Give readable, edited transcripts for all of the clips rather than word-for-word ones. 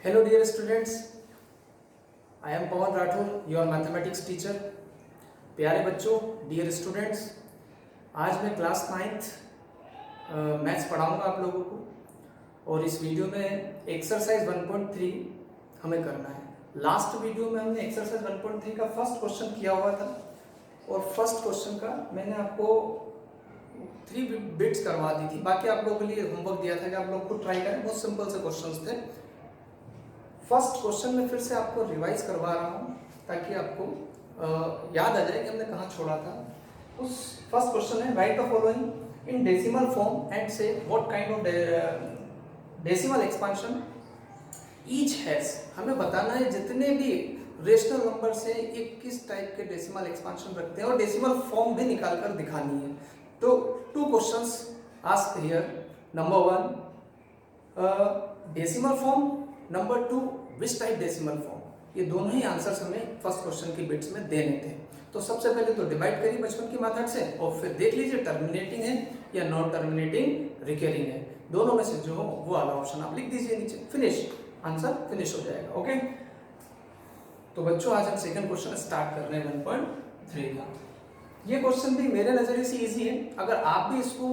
Hello dear students, I am Pawan Rathod, your mathematics teacher. प्यारे बच्चों, dear students, आज मैं क्लास 9th मैथ्स पढ़ाऊंगा आप लोगों को और इस वीडियो में एक्सरसाइज 1.3 हमें करना है। लास्ट वीडियो में हमने एक्सरसाइज 1.3 का फर्स्ट क्वेश्चन किया हुआ था और फर्स्ट क्वेश्चन का मैंने आपको 3 बिट्स करवा दी थी। बाकी आप लोगों के लिए होमवर्क दिया था कि आप लोग को ट्राई करें, बहुत सिंपल से क्वेश्चंस थे। फर्स्ट क्वेश्चन में फिर से आपको रिवाइज करवा रहा हूँ ताकि आपको याद आ जाए कि हमने कहाँ छोड़ा था। उस फर्स्ट क्वेश्चन है write the following in decimal form and say what kind of decimal expansion each has. हमें बताना है जितने भी रेशनल नंबर से ये किस टाइप के डेसिमल एक्सपांशन रखते हैं और डेसिमल फॉर्म भी निकाल कर दिखानी है। तो 2 questions ask here. Number 1 decimal form, number 2 which type decimal form. ये दोनों ही आंसर्स हमें फर्स्ट क्वेश्चन की बिट्स में देने थे। तो सबसे पहले तो डिवाइड करिए बचपन की मेथड से और फिर देख लीजिए टर्मिनेटिंग है या नॉन टर्मिनेटिंग रिकरिंग है। दोनों में से जो हो वो वाला ऑप्शन आप लिख दीजिए नीचे, फिनिश, आंसर फिनिश हो जाएगा। ओके, तो बच्चों आज हम सेकंड क्वेश्चन स्टार्ट कर रहे हैं 1.3 का। ये क्वेश्चन भी मेरे नजरिए से इजी है। अगर आप भी इसको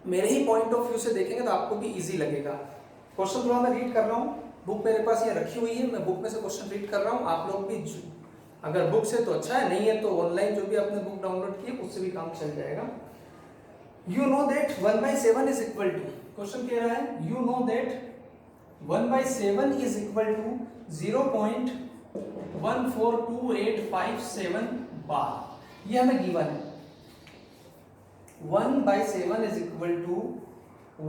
मेरे ही पॉइंट ऑफ व्यू से देखेंगे तो आपको भी इजी लगेगा। क्वेश्चन थोड़ा मैं रीड कर रहा हूँ, बुक मेरे पास ये रखी हुई है, मैं बुक में से क्वेश्चन रीड कर रहा हूँ। आप लोग भी अगर बुक से तो अच्छा है, नहीं है तो ऑनलाइन जो भी आपने बुक डाउनलोड की है उससे भी काम चल जाएगा। You know that 1/7 is equal to, question कह रहा है you know that 1/7 is equal to 0.142857 bar. ये हमें गिवन है। 1/7 इज इक्वल टू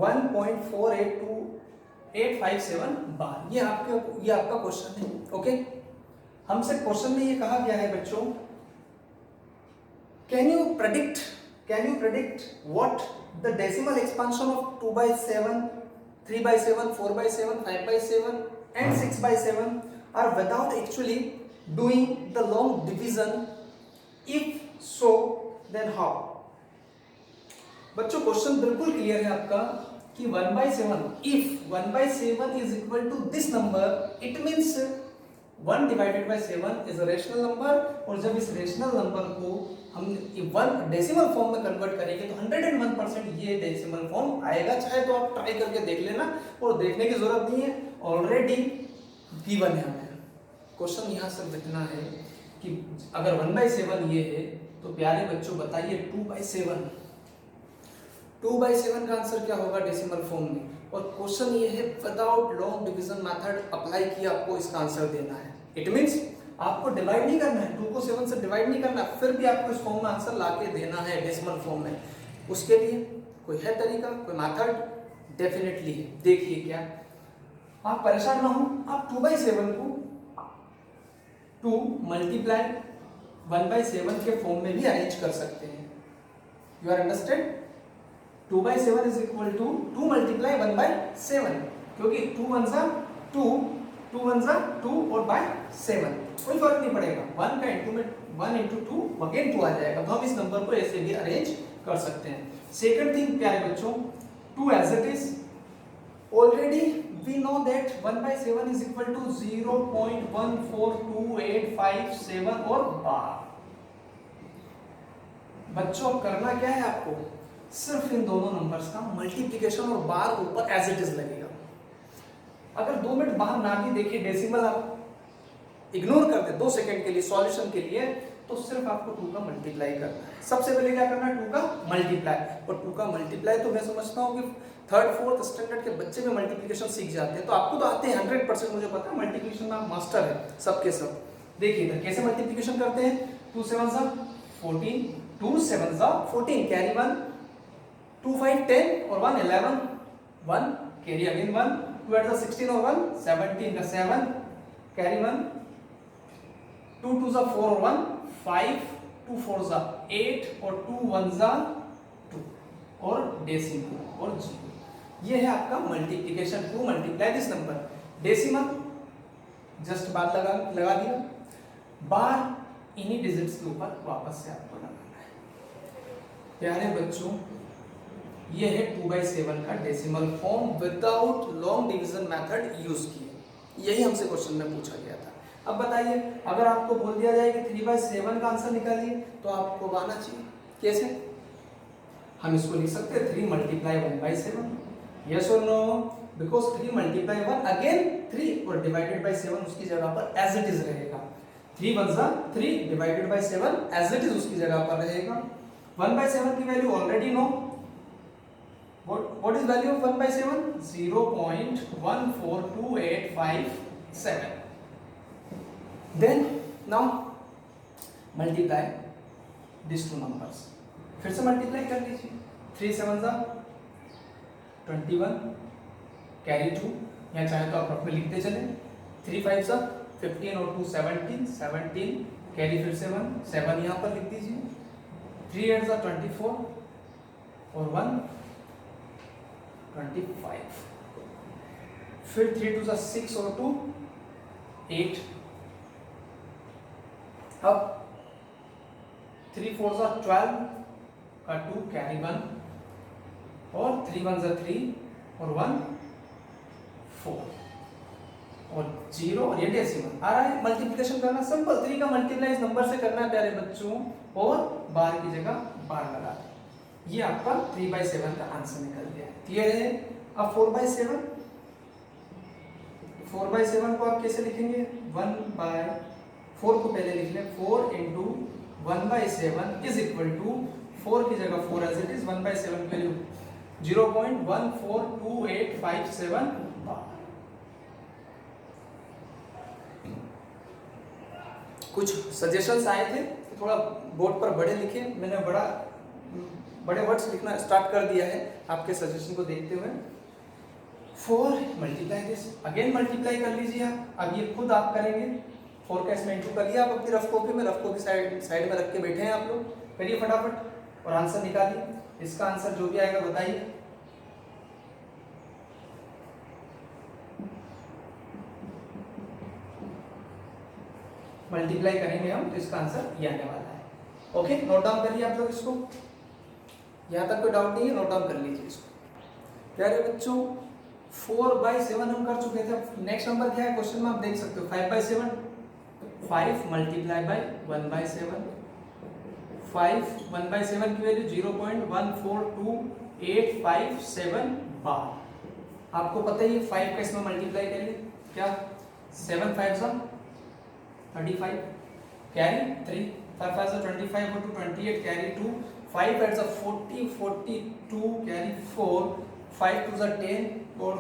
1.4827 बार। ये आपका क्वेश्चन है। ओके, हमसे क्वेश्चन में ये कहा गया है बच्चों, can you predict what the decimal expansion of 2/7, 3/7, 4/7, 5/7 and 6/7 are without actually doing the long division, if so then how. बच्चों क्वेश्चन बिल्कुल क्लियर है आपका कि 1/7, if 1/7 is equal to this number, it means 1 divided by 7 is a rational number। और जब इस rational number को हम 1 डेसिमल फॉर्म में कन्वर्ट करेंगे तो 101% ये डेसिमल फॉर्म आएगा। चाहे तो आप ट्राई करके देख लेना और देखने की जरूरत नहीं है, ऑलरेडी गिवन है हमें। क्वेश्चन यहाँ से लिखना है कि अगर 1/7 ये है तो प्यारे बच्चों बताइए 2/7 का आंसर क्या होगा डेसिमल फॉर्म में। और क्वेश्चन ये है without long division method apply किया आपको इसका आंसर देना है। इट मींस आपको डिवाइड नहीं करना है, 2 को 7 से डिवाइड नहीं करना, फिर भी आपको इस फॉर्म में आंसर लाके देना है डेसिमल फॉर्म में। उसके लिए कोई है तरीका, कोई मेथड? डेफिनेटली है। देखिए क्या, आप परेशान ना हो, आप 2/7 को 2 मल्टीप्लाई 1/7 के फॉर्म में भी अरेंज कर सकते हैं। You are understand? 2/7 is equal to 2 multiply 1/7, क्योंकि 2 1 जा 2, 2 1 जा 2 और by 7 कोई फर्क नहीं पड़ेगा। 1 का इंटू में 1 into 2 अगेन 2 आ जाएगा। तो हम इस नंबर को ऐसे भी अरेंज कर सकते हैं। सेकंड थिंग प्यारे बच्चों, 2 as it is, already we know that 1/7 is equal to 0.142857 और बार। बच्चों करना क्या है आपको, सिर्फ इन दोनों नंबर्स का मल्टीप्लिकेशन और बार ऊपर एज इट इज लगेगा। अगर 2 मिनट बाहर ना भी देखिए, डेसिमल आप इग्नोर कर दे 2 सेकंड के लिए सॉल्यूशन के लिए, तो सिर्फ आपको 2 का मल्टीप्लाई करना है। सबसे पहले क्या करना है, 2 का मल्टीप्लाई। और 2 का मल्टीप्लाई तो मैं समझता हूँ कि 3rd 4th स्टैंडर्ड के बच्चे में मल्टीप्लिकेशन सीख जाते हैं। तो आपको तो आते हैं 100%, मुझे पता है मल्टीप्लिकेशन में आप मास्टर है सबके सब। देखिए इधर कैसे मल्टीप्लिकेशन करते हैं, 2 7 जा 14, 2 7 जा 14, कैरी 1, 2 5 10 और 1 11, 1 कैरी अगेन 1, 2 8 16 और 1 17 का 7 कैरी 1, 2 2 जा 4 और 1 5, 2 4 जा 8 और 2 1 जा 2 और डेसिमल और 0। ये है आपका multiplication. 2 multiply this number, decimal just बात लगा दिया, बार इन्हीं डिजिट्स के ऊपर वापस से आपको लगाना है। प्यारे बच्चों ये है 2/7 का decimal form without long division method use किए। यही हमसे क्वेश्चन में पूछा गया था। अब बताइए, अगर आपको बोल दिया जाए कि 3/7 का आंसर निकालिए तो आपको आना चाहिए। कैसे? हम इसको लिख सकते हैं 3 × 1/7। यस और नो? बिकॉज 3 × 1 अगेन 3 और डिवाइडेड बाय 7 उसकी जगह पर एज इट इज रहेगा। 3 1 3 divided by 7 as it is उसकी जगह पर रहेगा। 1/7 की value already know. What is value of 1/7? 0.142857. Then now multiply these two numbers. फिर से मल्टीप्लाई कर लीजिए। 3 7 21 कैरी 2, या चाहे तो आप रफ में लिखते चले। 3 5 15 और 2 17 17 कैरी फिर से 1 7 यहाँ पर लिख दीजिए। 3 8 24 और 1 25, फिर 3 2 6 और 2 8। अब 3 4 12 का 2 कैरी 1 और 3 1 3 और 1 4 और 0 और ये डेसिमल आ रहा है। मल्टीप्लिकेशन करना सिंपल, 3 का मल्टीप्लाई इस नंबर से करना है प्यारे बच्चों, और बार की जगह बार लगा दें। ये आपका 3/7 का आंसर निकल गया। क्लियर है? अब 4/7 को आप कैसे लिखेंगे? 1/4 को पहले लिख लें। 4 × 1/7 इज इक्वल टू 4 की जगह 4 एज इट इज, 1/7 की वैल्यू 0.142857 बार। कुछ सजेशंस आए थे कि थोड़ा बोर्ड पर बड़े लिखे, मैंने बड़े वर्ड्स लिखना स्टार्ट कर दिया है आपके सजेशन को देखते हुए। 4 मल्टीप्लाई दिस, अगेन मल्टीप्लाई कर लीजिए आप। अब ये खुद आप करेंगे। 4 का इसमें इंटू कर लिया आप अपनी रफ कॉपी में, रफ कॉपी साइड में रख के बैठे हैं आप लोग। करिए फटाफट और आंसर निकालिए। इसका आंसर जो भी आएगा बताइए। मल्टीप्लाई करेंगे हम तो इसका आंसर ये आने वाला है। ओके, नोट डाउन करिए आप लोग इसको। यहाँ तक कोई डाउट नहीं है, नोट डाउन कर लीजिए इसको। प्यारे बच्चों 4/7 हम कर चुके थे। नेक्स्ट नंबर क्या है क्वेश्चन में आप देख सकते हो, 5/7। 5 × 1/7, 5 1/7 की वैल्यू 0.142857 बार। आपको पता ही है 5 का इसमें मल्टीप्लाई करिए, क्या 7 5 35 कैरी 3, 5 5 25 और 2 28 कैरी 2, 5 8 40 42 कैरी 4, 5 2 10 और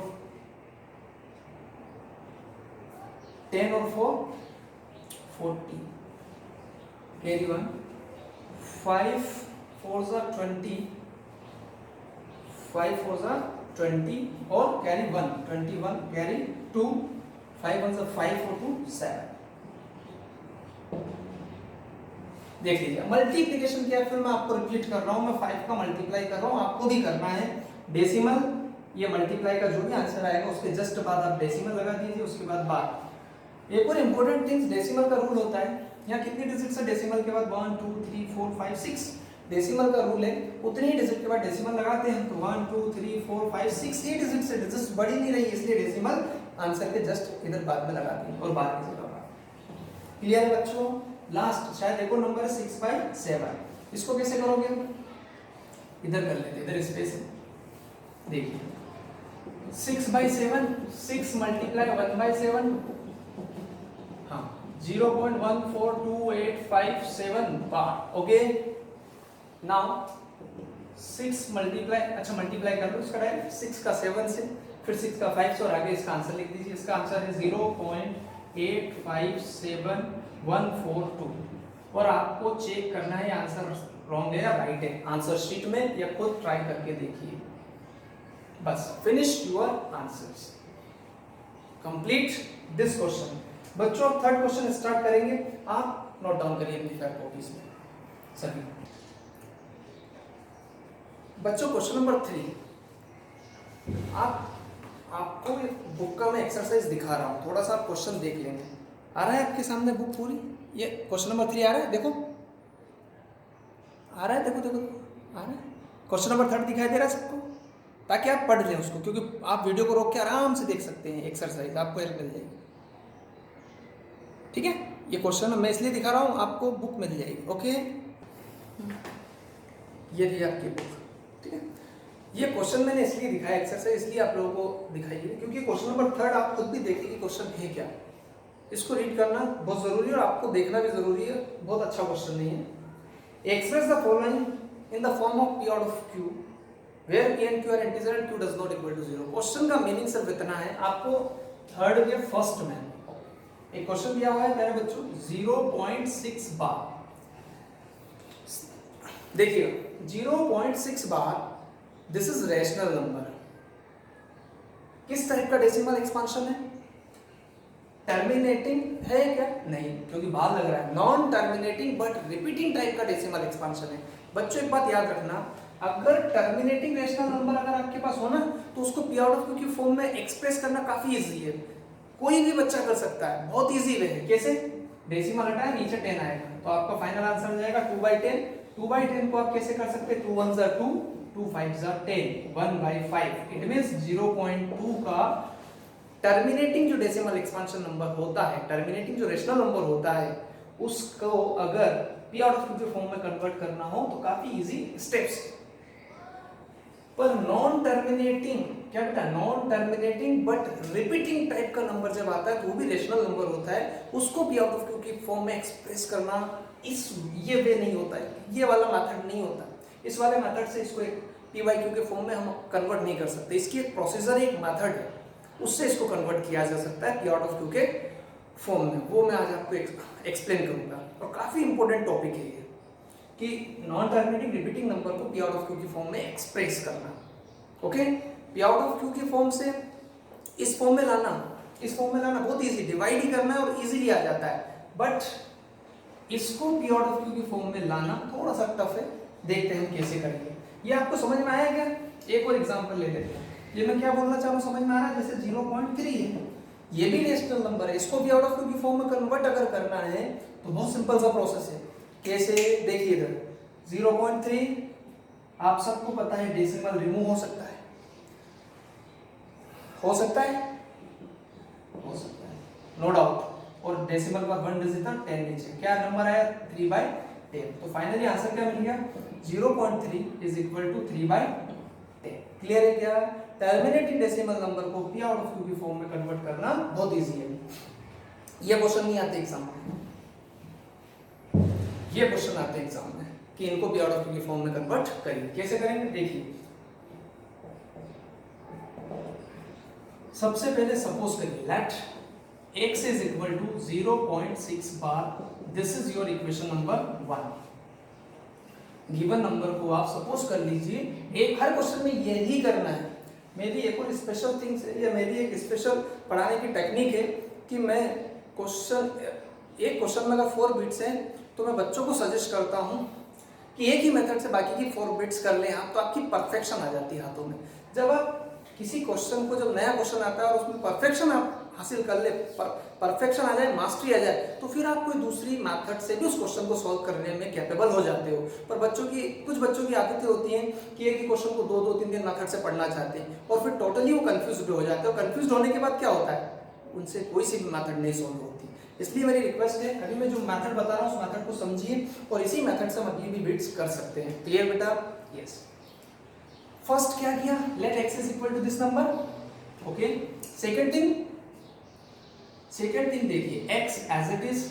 10 और 4 40 कैरी 1, 5 4 20, 5 4 20 और कैरी 1 21 कैरी 2, 5 1 5 और 2 7। देख लीजिए मल्टीप्लिकेशन क्या है, फिर मैं आपको रिपीट कर रहा हूं। मैं 5 का मल्टीप्लाई कर रहा हूं, आपको भी करना है। डेसिमल, ये मल्टीप्लाई का जो भी आंसर आएगा उसके जस्ट बाद आप डेसिमल लगा दीजिए, उसके बाद बार। एक और इंपॉर्टेंट थिंग्स, डेसिमल का रूल होता है। यहाँ कितनी डिजिट्स है डेसिमल के बाद? 1 2 3 4 5 6 डेसिमल का रूल है। उतनी ही डिजिट के बाद डेसिमल लगाते हैं तो 1 2 3 4 5 6 ये डिजिट से डिजिट्स बढ़ी नहीं रही, इसलिए डेसिमल आंसर के जस्ट इधर बाद में लगाते हैं और बार की जगह बार। क्लियर है बच्चों? लास्ट शायद एक और नंबर है 6/7। इसको कैसे करोगे? इधर कर लेते, इधर स्पेस है। देखिए 6/7, 6 × 1/7, हाँ 0.142857 बार। ओके, नाउ 6 मल्टीप्लाई, अच्छा मल्टीप्लाई कर लो इसका डायरेक्ट। 6 का 7 से, फिर 6 का 5 से और आगे इसका आंसर लिख दीजिए। इसका आंसर है 0.857142। और आपको चेक करना है आंसर रॉन्ग है या राइट है, आंसर शीट में या खुद ट्राई करके देखिए। बस finish your answers, complete this question. बच्चों अब थर्ड क्वेश्चन स्टार्ट करेंगे, आप नोट डाउन करिए अपनी फेयर कॉपीज में सभी। बच्चों क्वेश्चन नंबर 3, आपको बुक का मैं एक्सरसाइज दिखा रहा हूँ, थोड़ा सा आप क्वेश्चन देख लेंगे। आ रहा है आपके सामने बुक पूरी? ये क्वेश्चन नंबर 3 आ रहा है, देखो आ रहा है, देखो आ रहा है। क्वेश्चन नंबर 3 दिखाई दे रहा है सबको? ताकि आप पढ़ लें उसको, क्योंकि आप वीडियो को रोक के आराम से देख सकते हैं, एक्सरसाइज आपको एक मिल जाएगी। ठीक है, ये क्वेश्चन मैं इसलिए दिखा रहा हूँ, आपको बुक मिल जाएगी। ओके, ये थी आपकी बुक। ठीक है, ये क्वेश्चन मैंने इसलिए दिखाया एक्सरसाइज, इसलिए आप लोगों को दिखाई है क्योंकि क्वेश्चन नंबर 3 आप खुद भी देखिए कि क्वेश्चन है क्या। इसको रीड करना बहुत जरूरी है और आपको देखना भी जरूरी है, बहुत अच्छा क्वेश्चन नहीं है। Express the following in the form of P out of Q where P and Q are integer and Q does not equal to 0। Question का मीनिंग सिर्फ इतना है, आपको थर्ड के फर्स्ट में एक क्वेश्चन दिया हुआ है मेरे बच्चों 0.6 बार। देखिए 0.6 bar, this is rational number. किस टाइप का डेसिमल एक्सपांशन है? टर्मिनेटिंग है क्या? नहीं, क्योंकि बार लग रहा है। Non terminating but repeating type का डेसिमल एक्सपांशन है। बच्चों एक बात याद रखना, अगर टर्मिनेटिंग रैशनल नंबर अगर आपके पास हो ना, तो उसको P out of Q की फॉर्म में एक्सप्रेस करना काफी इजी है, कोई भी बच्चा कर सकता है, बहुत इजी वे है। कैसे? डेसिमल हटाया, नीचे 10 आएगा, तो आपका फाइनल आंसर हो जाएगा 2/10। 2/10 को आप कैसे कर सकते हैं? 2 1s are 2, 2 5s are 10, 1/5। It means 0.2 का टर्मिनेटिंग जो डेसिमल एक्सपांशन नंबर होता है, टर्मिनेटिंग जो रेशनल नंबर होता है, उसको अगर P out of Q के फॉर्म में कन्वर्ट करना हो तो काफी इजी स्टेप्स। पर नॉन टर्मिनेटिंग, क्या बेटा? Non terminating but repeating type का नंबर जब आता है तो वो भी रेशनल नंबर होता है, उसको P out of Q की फॉर्म में एक्सप्रेस करना इस ये वे नहीं होता है, ये वाला मेथड नहीं होता। इस वाले मेथड से इसको एक P by Q के फॉर्म में हम कन्वर्ट नहीं कर सकते। इसकी एक प्रोसीजर, एक मेथड है, उससे इसको कन्वर्ट किया जा सकता है P out of Q के फॉर्म में। वो मैं आज आपको एक्सप्लेन करूंगा और काफी इंपॉर्टेंट टॉपिक है ये कि नॉन टर्मिनेटिंग रिपीटिंग नंबर को P out of Q की फॉर्म में एक्सप्रेस करना। Okay, P out of Q की फॉर्म से इस फॉर्म में लाना, इस फॉर्म में लाना बहुत इजी, डिवाइड ही करना है और इजीली आ जाता है। बट इसको P out of Q की फॉर्म में लाना थोड़ा सा टफ है, देखते हैं हम कैसे करेंगे। ये आपको समझ में आया क्या? एक और एग्जांपल ले लेते हैं। ये मैं क्या बोलना चाह रहा हूँ समझ में आ रहा है? जैसे 0.3 है, ये भी रेशनल नंबर है, इसको P out of Q की फॉर्म में कन्वर्ट अगर करना है तो बहुत सिंपल सा प्रोसेस है। कैसे? देखिए इधर 0.3 आप सबको पता है डेसिमल रिमूव हो सकता है, हो सकता है, हो सकता है, नो डाउट। और डेसिमल का 1 डिजिट था 10 नीचे, क्या नंबर आया? 3/10। तो फाइनली आंसर क्या मिल गया? 0.3 इज इक्वल टू 3/10। क्लियर है क्या? टर्मिनेटिंग डेसिमल नंबर को P out of Q की फॉर्म में कन्वर्ट करना बहुत इजी है। ये क्वेश्चन नहीं आते एग्जाम में, ये क्वेश्चन आते हैं एग्जाम में कि इनको P out of Q की फॉर्म में कन्वर्ट करिए। कैसे करेंगे? देखिए सबसे पहले सपोज करिए let x is equal to 0.6 bar, this is your equation number 1। Given number को आप सपोज कर लीजिए, एक हर क्वेश्चन में यही करना है। मेरी एक और स्पेशल थिंग्स है, या मेरी एक स्पेशल पढ़ाने की टेक्निक है कि मैं क्वेश्चन, एक क्वेश्चन में अगर 4 बिट्स हैं तो मैं बच्चों को सजेस्ट करता हूँ कि एक ही मेथड से बाकी की 4 बिट्स कर लें आप, तो आपकी परफेक्शन आ जाती है हाथों में। जब आप किसी क्वेश्चन को, जब नया क्वेश्चन आता है और उसमें परफेक्शन आप हासिल कर ले, परफेक्शन आ जाए, मास्टरी आ जाए, तो फिर आप कोई दूसरी मेथड से भी उस क्वेश्चन को सॉल्व करने में कैपेबल हो जाते हो। पर बच्चों की, कुछ बच्चों की आदतें होती हैं कि एक ही क्वेश्चन को 2-3 मेथड से पढ़ना चाहते हैं और फिर टोटली वो कंफ्यूज भी हो जाते हैं। और कंफ्यूज होने के बाद क्या होता है? उनसे कोई सी भी मेथड नहीं सॉल्व होती। इसलिए मेरी रिक्वेस्ट है, अभी मैं जो मेथड बता रहा हूँ उस मेथड को समझिए और इसी मेथड से हम अगली भी बिट्स कर सकते हैं। क्लियर बेटा? यस। फर्स्ट क्या किया? Let x is equal to this number. Okay, second thing देखिए x एज इट इज।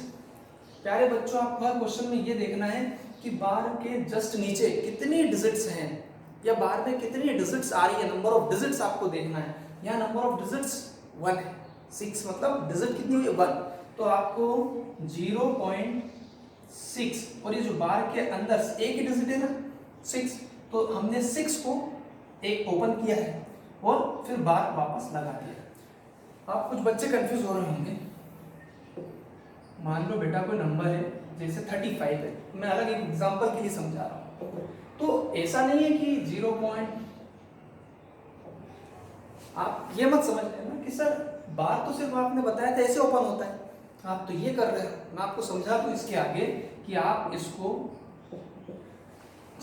प्यारे बच्चों, आपको हर क्वेश्चन में ये देखना है कि बार के जस्ट नीचे कितनी डिजिट्स हैं या बार में कितनी डिजिट्स आ रही है, नंबर ऑफ डिजिट्स आपको देखना है। यहाँ नंबर ऑफ डिजिट्स 1 है, 6 मतलब डिजिट कितनी हुई? 1। तो आपको 0.6 और ये जो बार के अंदर एक ही डिजिट है ना 6, तो हमने 6 को एक ओपन किया है और फिर बार वापस लगा दिया। आप कुछ बच्चे कंफ्यूज हो रहे होंगे, मान लो बेटा कोई नंबर है जैसे 35 है, मैं अलग एक एग्जांपल के लिए समझा रहा हूँ। तो ऐसा नहीं है कि 0 पॉइंट, आप ये मत समझ लेना कि सर बार तो सिर्फ आपने बताया था ऐसे ओपन होता है, आप तो ये कर रहे हो। मैं आपको समझा दूं इसके आगे कि आप इसको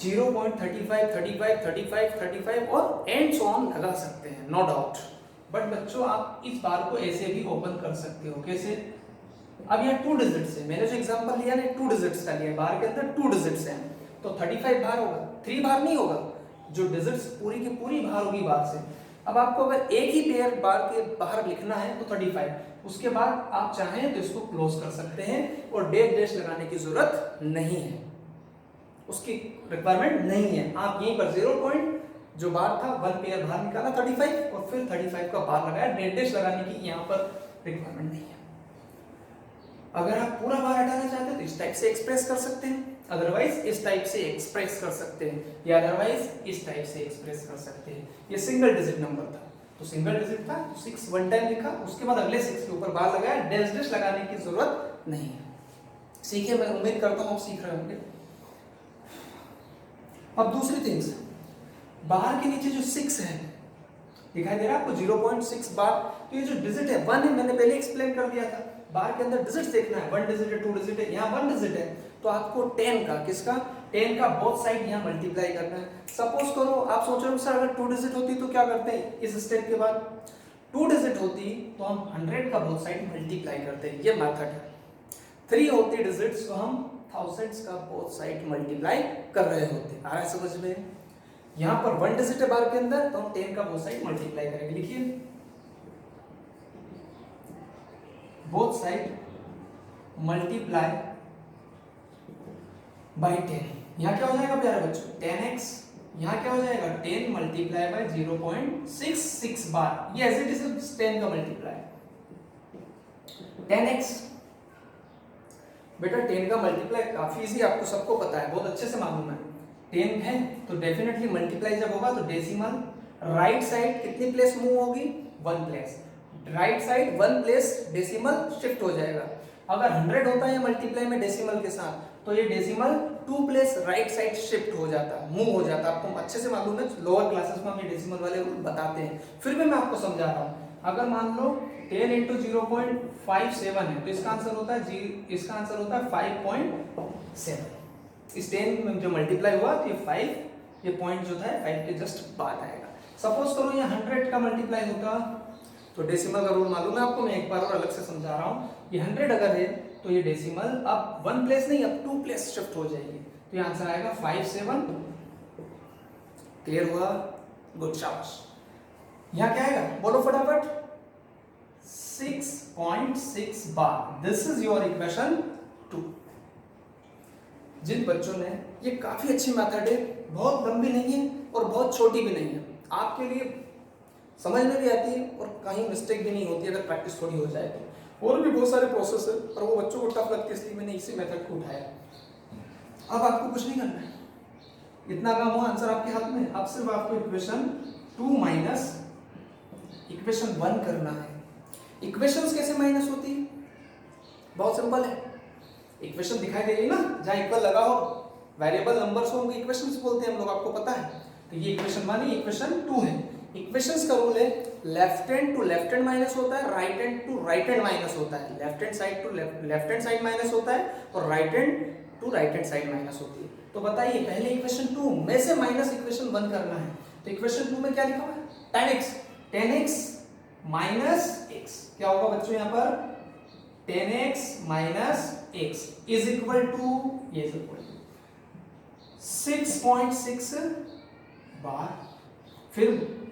0.35, 35, 35, 35 और एंड सो ऑन लगा सकते हैं, नो डाउट। बट बच्चों आप इस बार को ऐसे भी ओपन कर सकते हो। कैसे? अब यहाँ 2 डिजिट्स है, मैंने जो एग्जांपल लिया ना 2 डिजिट्स का लिया, बार के अंदर 2 डिजिट्स हैं, तो 35 बार होगा, 3 बार नहीं होगा। जो डिजिट्स पूरी की पूरी बाहर होगी बार से। अब आपको अगर एक ही पेयर बार के बाहर लिखना है तो 35, उसके बाद आप चाहें तो इसको क्लोज कर सकते हैं और डैश लगाने की जरूरत नहीं है, उसकी रिक्वायरमेंट नहीं है। आप यहीं पर 0 पॉइंट जो बार था 1 पेयर बाहर निकाला 35 और फिर 35 का बार लगाया, डैश लगाने की यहाँ पर रिक्वायरमेंट नहीं है। अगर आप पूरा बार हटाना चाहते हैं तो इस टाइप से एक्सप्रेस कर सकते हैं, अदरवाइज इस टाइप से एक्सप्रेस कर सकते हैं, या अदरवाइज इस टाइप से एक्सप्रेस कर सकते हैं। ये सिंगल डिजिट नंबर था तो सिंगल डिजिट था, 6 वन टाइम लिखा, उसके बाद अगले 6 के ऊपर बार लगाया, डैश लगाने की जरूरत नहीं है। सीखिए, मैं उम्मीद करता हूँ आप सीख रहे होंगे। अब दूसरी थिंग्स, बाहर के नीचे जो 6 है दिखाई दे रहा है आपको 0.6 बार, तो ये जो डिजिट है 1 है, मैंने पहले एक्सप्लेन कर दिया था। बार के अंदर डिजिट देखना है, 1 डिजिट है, 2 डिजिट है, यहाँ 1 डिजिट है, तो आपको 10 का, किसका 10 का बोथ साइड यहाँ मल्टीप्लाई करना है। सपोज करो आप सोच रहे हो सर अगर 2 डिजिट होती तो क्या करते हैं, इस स्टेप के बाद 2 डिजिट होती तो हम 100 का बोथ साइड मल्टीप्लाई करते हैं, ये मेथड है। 3 होती डिजिट्स तो हम थाउजेंड्स का बोथ साइड मल्टीप्लाई कर रहे होते। आ रहा है समझ में? यहाँ पर 1 डिजिट है बार के अंदर तो हम 10 का बोथ साइड मल्टीप्लाई करेंगे। लिखिए बोथ साइड मल्टीप्लाई बाय 10। यहाँ क्या हो जाएगा प्यारे बच्चों 10x, यहाँ क्या हो जाएगा 10 मल्टीप्लाई बाय 0.66 बार, ये एज इट इज 10 का मल्टीप्लाई 10x। बेटा 10 का मल्टीप्लाई काफी इजी, आपको सबको पता है, बहुत अच्छे से मालूम है। 10 है तो डेफिनेटली मल्टीप्लाई जब होगा तो डेसिमल राइट साइड कितनी प्लेस मूव होगी, 1 place, right side 1 place decimal shift हो जाएगा। अगर 100 होता है मल्टीप्लाई में डेसिमल के साथ तो ये decimal 2 place right side shift हो जाता, मूव हो जाता। आपको अच्छे से मालूम है, लोअर क्लासेस में हम ये डेसिमल वाले रूल बताते हैं, फिर भी मैं आपको समझा रहा हूँ। अगर मान लो 10 इंटू 0.57 है तो इसका आंसर होता है इसका आंसर होता है 5.7। इस 10 में जो मल्टीप्लाई हुआ तो ये 5, ये पॉइंट जो था 5 के जस्ट बाद आएगा। सपोज करो ये 100 का मल्टीप्लाई होता तो डेसिमल का रूल मालूम है आपको, मैं एक बार और अलग से समझा रहा हूँ। ये 100 अगर है तो ये डेसिमल अब 1 प्लेस नहीं अब 2 प्लेस शिफ्ट हो जाएगी, तो ये आंसर आएगा 57। क्लियर हुआ? गुड, शाबाश। यहाँ क्या आएगा बोलो फटाफट, 6.6 बार। This is your equation 2। जिन बच्चों ने, ये काफी अच्छी मेथड है, बहुत लंबी नहीं है और बहुत छोटी भी नहीं है, आपके लिए समझ में भी आती है और कहीं मिस्टेक भी नहीं होती अगर प्रैक्टिस थोड़ी हो जाए तो। और भी बहुत सारे प्रोसेस है पर वो बच्चों को टफ लगती है, इसलिए मैंने इसी मेथड को उठाया। अब आपको कुछ नहीं करना है, इतना काम हुआ, आंसर आपके हाथ में। अब सिर्फ आपको इक्वेशन 2 माइनस इक्वेशन 1 करना है। इक्वेशंस कैसे माइनस होती है, बहुत सिंपल है। इक्वेशन दिखाई दे रही है ना, जहां इक्वल लगा हो, वेरिएबल नंबर्स हो, उनको इक्वेशंस बोलते हैं हम लोग, आपको पता है। तो ये इक्वेशन 1 है, इक्वेशन 2 है। इक्वेशंस का रूल है left hand to left hand minus होता है, right hand to right hand minus होता है। Left hand side to left hand side minus होता है और right hand to right hand side minus होती है। तो बताइए पहले इक्वेशन 2 में से माइनस इक्वेशन 1 करना है, तो इक्वेशन 2 में क्या लिखा हुआ है 10x, 10x माइनस x, क्या होगा बच्चों यहाँ पर 10x minus x is equal to, ये इज इक्वल टू 6.6 बार। फिर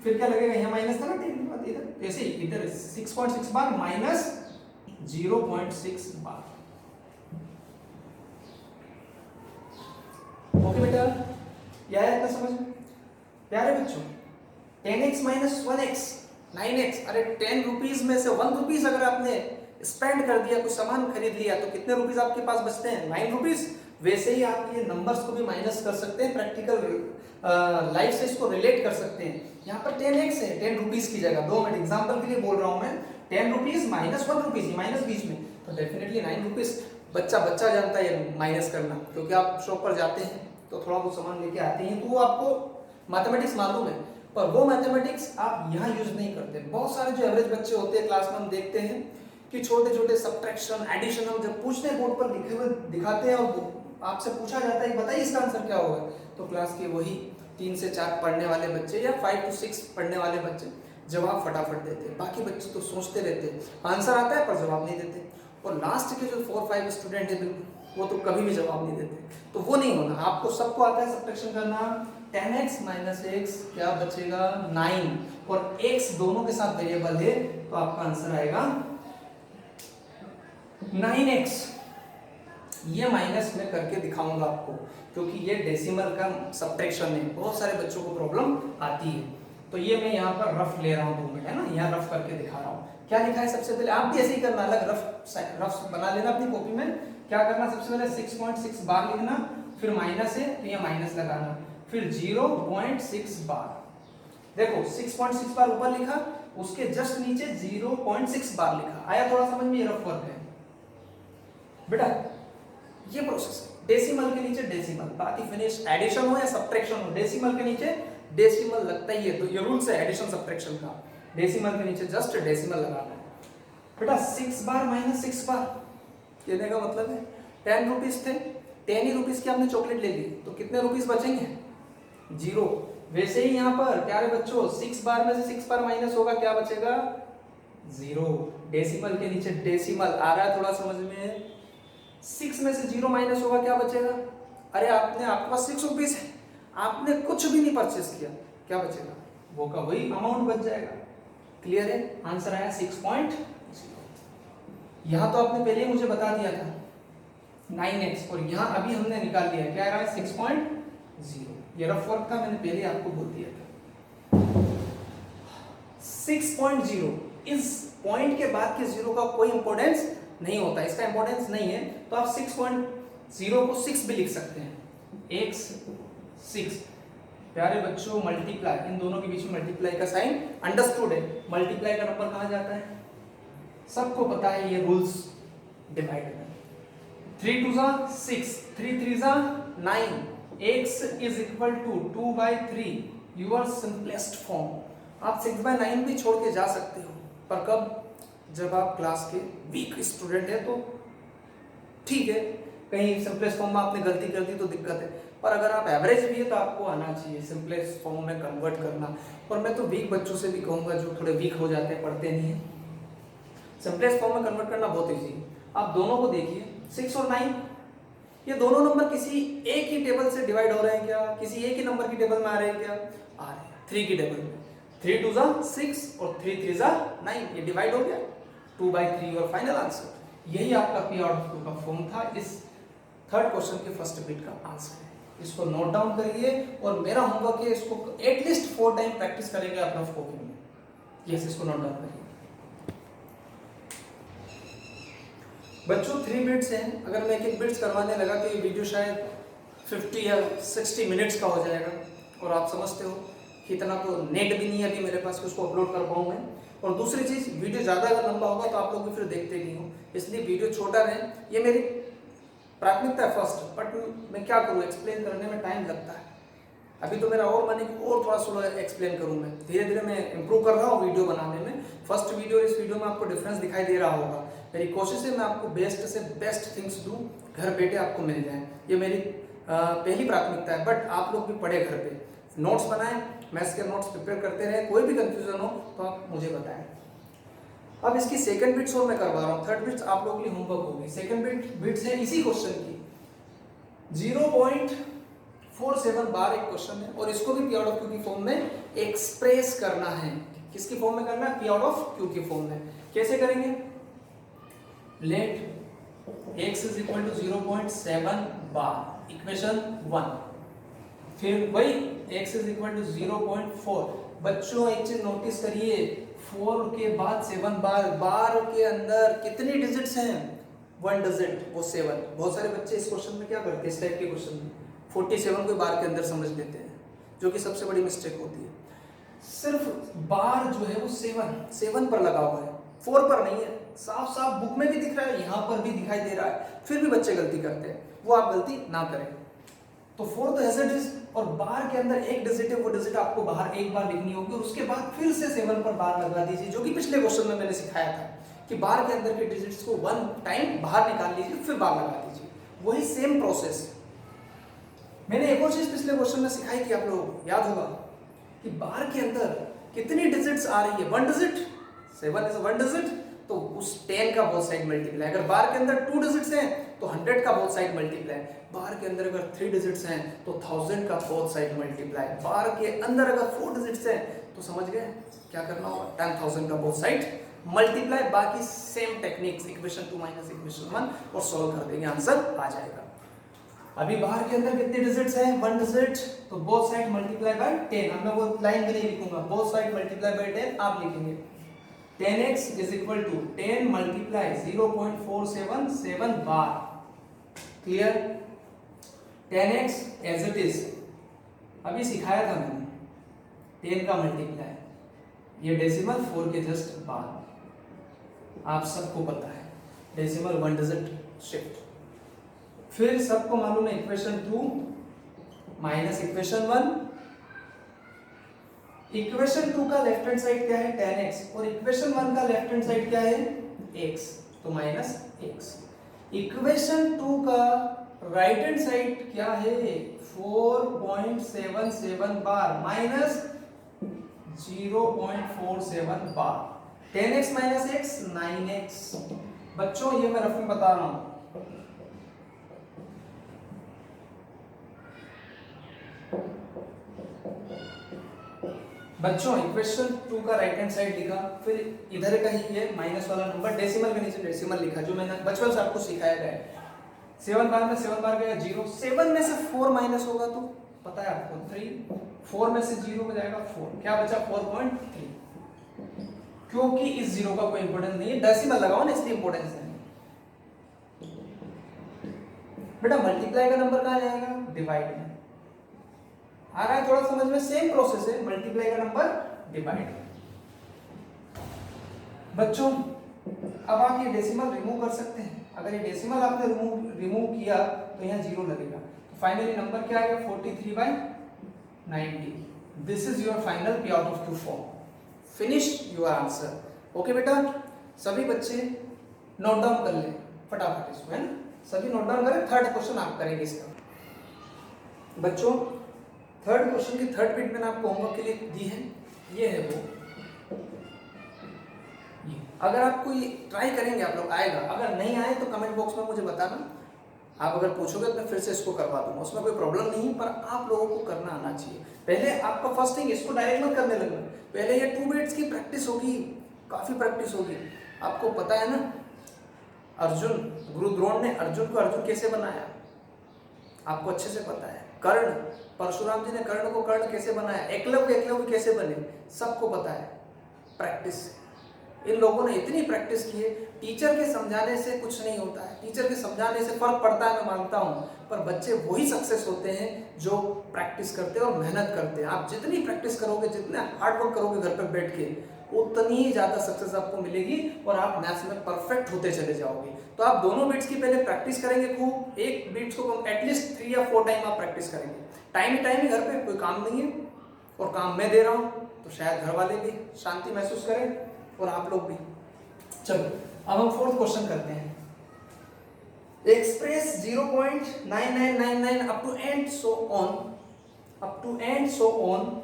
क्या लगेगा, यहाँ माइनस था ना 10 के बाद, इधर ऐसे ही इधर 6.6 बार माइनस 0.6 बार। ओके बेटा, यह है इतना समझ में? प्यारे बच्चों 10x माइनस 1x 9x, अरे 10 रुपीज में से 1 रुपीज अगर आपने स्पेंड कर दिया, कुछ सामान खरीद लिया, तो कितने रुपीज आपके पास बचते हैं 9 रुपीज। वैसे ही आप ये नंबर्स को भी माइनस कर सकते हैं, प्रैक्टिकल लाइफ से इसको रिलेट कर सकते हैं। यहाँ पर 10x है 10 रुपीज की जगह, 2 मिनट एग्जाम्पल के लिए बोल रहा हूँ मैं, 10 रुपीज माइनस 1 रुपीज, माइनस बीच में, तो डेफिनेटली 9 रुपीज। बच्चा जानता है माइनस करना, क्योंकि आप शॉप पर जाते हैं तो थोड़ा बहुत सामान लेके आते हैं, तो वो आपको मैथमेटिक्स मालूम है, पर वो मैथमेटिक्स आप यहाँ यूज नहीं करते। बहुत सारे जो एवरेज बच्चे होते हैं क्लास में, हम देखते हैं कि छोटे छोटे सब्ट्रैक्शन एडिशन हम जब पूछते हैं बोर्ड पर लिखे हुए दिखाते हैं और आपसे पूछा जाता है बताइए इसका आंसर क्या होगा, तो क्लास के वही 3 से 4 पढ़ने वाले बच्चे या 5 to 6 पढ़ने वाले बच्चे जवाब फटाफट देते, बाकी बच्चे तो सोचते रहते, आंसर आता है पर जवाब नहीं देते। और लास्ट के जो 4-5 स्टूडेंट है वो तो कभी भी जवाब नहीं देते, तो वो नहीं होना। आपको सबको आता है सब्ट्रैक्शन करना। 10x माइनस x क्या बचेगा 9, और x दोनों के साथ वेरिएबल है तो आपका आंसर आएगा 9x। ये माइनस में करके दिखाऊंगा आपको, क्योंकि ये डेसिमल का सब्ट्रैक्शन है, बहुत सारे बच्चों को प्रॉब्लम आती है। तो ये मैं यहाँ पर रफ ले रहा हूँ 2 मिनट, है ना, यहाँ रफ करके दिखा रहा हूँ। क्या लिखा है सबसे पहले, आप भी ऐसे ही करना, अलग रफ बना लेना अपनी कॉपी में। क्या करना, सबसे पहले 6.6 बार लिखना, फिर माइनस है तो ये माइनस लगाना, फिर 0.6 बार। देखो 6.6 बार ऊपर लिखा, उसके जस्ट नीचे 0.6 बार लिखा, आया थोड़ा समझ में, ये रफ वर्क है बेटा। ये प्रोसेस डेसिमल के नीचे डेसिमल, बाकी फिनिश। एडिशन हो या सब्ट्रैक्शन हो, डेसिमल के नीचे डेसिमल लगता ही है, तो ये रूल्स है एडिशन सब्ट्रैक्शन का। डेसिमल के नीचे जस्ट डेसिमल लगाना है बेटा। 6 बार माइनस 6 बार कहने का मतलब है 10 रुपीज थे, 10 ही रुपीज की आपने चॉकलेट ले ली, तो कितने रुपीज बचेंगे 0। वैसे ही यहाँ पर प्यारे बच्चों 6 बार में से 6 बार माइनस होगा, क्या बचेगा 0। डेसिमल के नीचे डेसिमल आ रहा है थोड़ा समझ में। 6 में से 0 माइनस होगा, क्या बचेगा, अरे आपके पास 6 रुपीज है, आपने कुछ भी नहीं परचेस किया, क्या बचेगा, वो का वही अमाउंट बच जाएगा। क्लियर है, आंसर आया 6.0। यहाँ तो आपने पहले ही मुझे बता दिया था 9x, और यहाँ अभी हमने निकाल लिया, क्या रहा है 6.0। ये रफ वर्क था, मैंने पहले आपको बोल दिया था। 6.0 इस पॉइंट के बाद के 0 का कोई इंपॉर्टेंस नहीं होता, इसका इंपॉर्टेंस नहीं है, तो आप 6.0 को 6 भी लिख सकते हैं, x 6। प्यारे बच्चों मल्टीप्लाई, इन दोनों के बीच में मल्टीप्लाई का साइन अंडरस्टूड है। मल्टीप्लाई का नंबर कहाँ जाता है, सबको पता है ये रूल्स, डिवाइड में 3 2 6, 3 3 9, x is equal to 2/3, your simplest form. आप 6/9 भी छोड़ के जा सकते हो, पर कब, जब आप क्लास के वीक स्टूडेंट है तो ठीक है, कहीं सिंपलेस्ट फॉर्म में आपने गलती कर दी तो दिक्कत है, पर अगर आप एवरेज भी है तो आपको आना चाहिए सिंपलेस्ट फॉर्म में कन्वर्ट करना। और मैं तो वीक बच्चों से भी कहूँगा जो थोड़े वीक हो जाते हैं, पढ़ते नहीं है, सिंपलेस्ट फॉर्म में कन्वर्ट करना बहुत ईजी है। आप दोनों को देखिए 6 और 9, ये दोनों नंबर किसी एक ही टेबल से डिवाइड हो रहे हैं क्या, किसी एक ही नंबर की टेबल में आ रहे हैं क्या, आ रहे हैं 3 की टेबल में। 3 2 6 और 3 3 9, ये डिवाइड हो गया 2/3 और फाइनल आंसर। यही आपका P आउट ऑफ 2 का फॉर्म था, इस थर्ड क्वेश्चन के फर्स्ट बिट का आंसर है। इसको नोट डाउन करिए, और मेरा होमवर्क है इसको एटलीस्ट 4 टाइम प्रैक्टिस करेंगे आप रफ कॉपी में। यस, इसको नोट डाउन करिए बच्चों। 3 बिट्स हैं, अगर मैं एक बिट्स करवाने लगा तो ये वीडियो शायद 50 या 60 मिनट्स का हो जाएगा, और आप समझते हो कि इतना तो नेट भी नहीं है अभी मेरे पास कि उसको अपलोड कर पाऊँ मैं। और दूसरी चीज़, वीडियो ज़्यादा अगर लंबा होगा तो आप लोग भी फिर देखते नहीं हो, इसलिए वीडियो छोटा रहे, ये मेरी प्राथमिकता है फर्स्ट। बट मैं क्या करूँ, एक्सप्लेन करने में टाइम लगता है। अभी तो मेरा और मन है कि और थोड़ा स्लो एक्सप्लेन करूँ, मैं धीरे धीरे मैं इंप्रूव कर रहा हूँ वीडियो बनाने में। फर्स्ट वीडियो और इस वीडियो में आपको डिफरेंस दिखाई दे रहा होगा। मेरी कोशिश है मैं आपको बेस्ट से बेस्ट थिंग्स दूँ, घर बैठे आपको मिल जाए, ये मेरी पहली प्राथमिकता है। बट आप लोग भी पढ़े, घर पे नोट्स बनाएं, मैथ्स के नोट्स प्रिपेयर करते रहें, कोई भी कंफ्यूजन हो तो आप मुझे बताएं। अब इसकी सेकंड बिट्स और मैं करवा रहा हूँ, थर्ड बिट्स आप लोगों के लिए होमवर्क होगी। सेकंड बिट्स है इसी क्वेश्चन की, 0.47 बार एक क्वेश्चन है, और इसको भी P आउट ऑफ Q की फॉर्म में एक्सप्रेस करना है। किसकी फॉर्म में करना है, P आउट ऑफ Q की फॉर्म में। कैसे करेंगे, let x is equal to 0.7 bar, equation 1, फिर वही x इज इक्वल टू 0.4। बच्चों एक चीज नोटिस करिए, 4 के बाद 7 बार, बार के अंदर कितनी डिजिट्स हैं, 1 डिजिट, वो 7। बहुत सारे बच्चे इस क्वेश्चन में क्या करते हैं, इस टाइप के क्वेश्चन में 47 को बार के अंदर समझ लेते हैं, जो कि सबसे बड़ी मिस्टेक होती है। सिर्फ बार जो है वो 7 पर लगा हुआ है, 4 पर नहीं है। साफ साफ बुक में भी दिख रहा है, यहाँ पर भी दिखाई दे रहा है, फिर भी बच्चे गलती करते हैं, वो आप गलती ना करें। तो 4 तो एज इट इज, और बार के अंदर एक डिजिट है, वो डिजिट आपको बाहर एक बार लिखनी होगी, और उसके बाद फिर से 7 पर बार लगा दीजिए, जो कि पिछले क्वेश्चन में मैंने सिखाया था कि बार के अंदर के डिजिट्स को 1 टाइम बाहर निकाल लीजिए, फिर बार लगा दीजिए। वही सेम प्रोसेस। मैंने एक और चीज पिछले क्वेश्चन में सिखाई थी, आप लोग याद होगा कि बार के अंदर कितनी डिजिट्स आ रही है, 1 डिजिट, 7 इज 1 डिजिट, तो उस 10 का बोथ साइड मल्टीप्लाई। अगर बार के अंदर 2 डिजिट्स हैं तो 100 का बोथ साइड मल्टीप्लाई। बार के अंदर अगर 3 डिजिट्स हैं तो 1000 का बोथ साइड मल्टीप्लाई। बार के अंदर अगर 4 डिजिट्स हैं तो समझ गए क्या करना होगा, 10,000 का बोथ साइड मल्टीप्लाई। बाकी same techniques, equation 2 minus equation 1 और सॉल्व कर देंगे, आंसर आ जाएगा। अभी बाहर के अंदर कितने डिजिट्स हैं, 1 डिजिट, तो बोथ साइड मल्टीप्लाई बाय 10। अब मैं वो लाइन भी नहीं लिखूंगा, बोथ साइड मल्टीप्लाई बाय 10 आप लिखेंगे। 10x is equal to 10 multiply 0.477 bar. Clear? 10x as it is, अभी सिखाया था मैंने, 10 का मल्टीप्लाई, ये डेसिमल 4 के जस्ट बाद, आप सबको पता है डेसिमल 1 डिजिट शिफ्ट। फिर सबको मालूम है इक्वेशन 2 माइनस इक्वेशन 1। इक्वेशन 2 का लेफ्ट हैंड साइड क्या है, 10x, और इक्वेशन 1 का लेफ्ट हैंड साइड क्या है, x, तो माइनस x। इक्वेशन 2 का राइट हैंड साइड क्या है, 4.77 बार माइनस 0.47 बार। 10x minus x 9x। बच्चों ये मैं रफ में बता रहा हूं, बच्चों इक्वेशन 2 का राइट हैंड साइड लिखा, फिर इधर का ही ये माइनस वाला नंबर डेसिमल के नीचे डेसिमल लिखा, जो मैंने बचपन से आपको सिखाया गया है। 7 बार में 7 बार गया 0, 7 में से 4 माइनस होगा तो पता है आपको 3, 4 में से 0 हो जाएगा 4, क्या बचा 4.3। क्योंकि इस 0 का कोई इंपोर्टेंस नहीं है, डेसिमल लगाओ ना इसलिए इंपोर्टेंस है। बेटा मल्टीप्लाई का नंबर कहां जाएगा, डिवाइड में। आ रहा है थोड़ा समझ में, सेम प्रोसेस है, मल्टीप्लाई का नंबर डिवाइड। बच्चों अब आप ये डेसिमल रिमूव कर सकते हैं। अगर ये डेसिमल आपने रिमूव किया तो यहाँ 0 लगेगा, तो फाइनली नंबर क्या आएगा, 43/90। This is your final P out of Q form. Finish your answer. Okay बेटा, सभी बच्चे नोट डाउन कर लें फटाफट इसको, है ना, सभी नोट डाउन करें। थर्ड क्वेश्चन आप करेंगे इसका। बच्चों थर्ड क्वेश्चन की थर्ड बिट मैंने आपको होमवर्क के लिए दी है, ये है वो। अगर आपको ये ट्राई करेंगे आप लोग, आएगा। अगर नहीं आए तो कमेंट बॉक्स में मुझे बताना, आप अगर पूछोगे तो मैं फिर से इसको करवा दूंगा, उसमें कोई प्रॉब्लम नहीं, पर आप लोगों को करना आना चाहिए। पहले आपका फर्स्ट थिंग, इसको डायरेक्ट मत करने लगना, पहले ये 2 बिट्स की प्रैक्टिस होगी, काफी प्रैक्टिस होगी। आपको पता है ना, अर्जुन, गुरु द्रोण ने अर्जुन को अर्जुन कैसे बनाया, आपको अच्छे से पता है। कर्ण, परशुराम जी ने कर्ण को कर्ण कैसे बनाया, एकलव्य कैसे बने, सबको पता है। प्रैक्टिस, इन लोगों ने इतनी प्रैक्टिस की है। टीचर के समझाने से कुछ नहीं होता है, टीचर के समझाने से फर्क पड़ता है, मैं मानता हूँ, पर बच्चे वही सक्सेस होते हैं जो प्रैक्टिस करते हैं और मेहनत करते हैं। आप जितनी प्रैक्टिस करोगे, जितना हार्ड वर्क करोगे घर पर बैठ के, उतनी ज़्यादा सक्सेस आपको मिलेगी और आप मैथ्स में परफेक्ट होते चले जाओगे। तो आप दोनों बिट्स की पहले प्रैक्टिस करेंगे खूब, एक बिट्स को एटलीस्ट 3 या 4 टाइम आप प्रैक्टिस करेंगे। टाइम ही घर पे कोई काम नहीं है और काम मैं दे रहा हूँ, तो शायद घर वाले भी शांति महसूस करें और आप लोग भी। चलो अब हम फोर्थ क्वेश्चन करते हैं। Express 0.9999 up to and so on.